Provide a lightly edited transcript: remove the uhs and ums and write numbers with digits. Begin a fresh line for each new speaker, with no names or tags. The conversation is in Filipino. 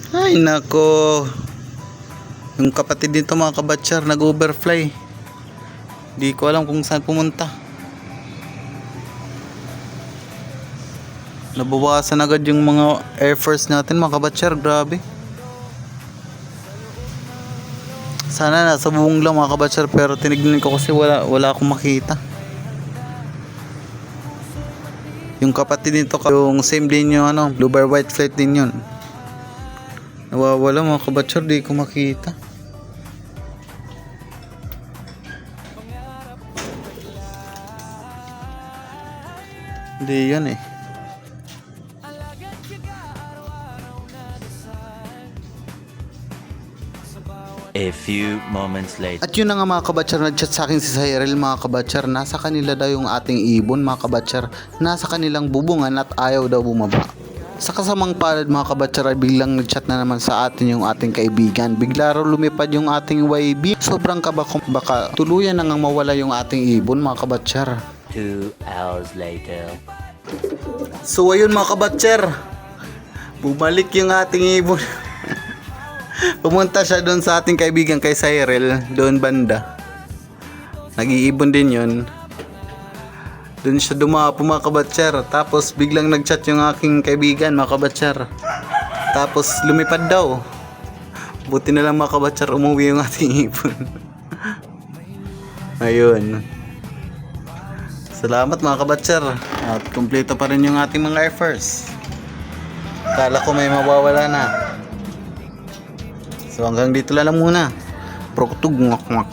Ay nako. Yung kapatid dito mga kabatsyar nag-overfly. Di ko alam kung saan pumunta. Nabawasan agad yung mga air force natin mga kabatsyar. Grabe. Sana nasa buong lang mga kabatsyar, pero tinignan ko kasi wala akong makita. Yung kapatid nito, yung same din yung blue bar white flight din yun. Nawawala mga kabatsyar, di ko makita. Hindi yan eh.
A few moments later.
At yun na nga mga kabatsyar, nag-chat sa akin si Cyril mga kabatsyar. Nasa kanila daw yung ating ibon mga kabatsyar. Nasa kanilang bubungan at ayaw daw bumaba. Sa kasamang palad mga kabatsyar ay biglang nag-chat na naman sa atin yung ating kaibigan. Bigla raw lumipad yung ating YB. Sobrang kaba kung baka tuluyan na ngang mawala yung ating ibon mga kabatsyar.
2 hours later.
So ayun mga kabatsyar, bumalik yung ating ibon. Pumunta siya doon sa ating kaibigan kay Cyril, doon banda. Nag-iibon din yun. Doon siya dumapo mga kabatsyar. Tapos biglang nag-chat yung aking kaibigan mga kabatsyar. Tapos lumipad daw. Buti na lang mga kabatsyar, umuwi yung ating ibon. Ayun. Salamat mga kabatsyar. At kumpleto pa rin yung ating mga air force. Kala ko may mawawala na. So hanggang dito lang muna. Prokutug ngak ngak.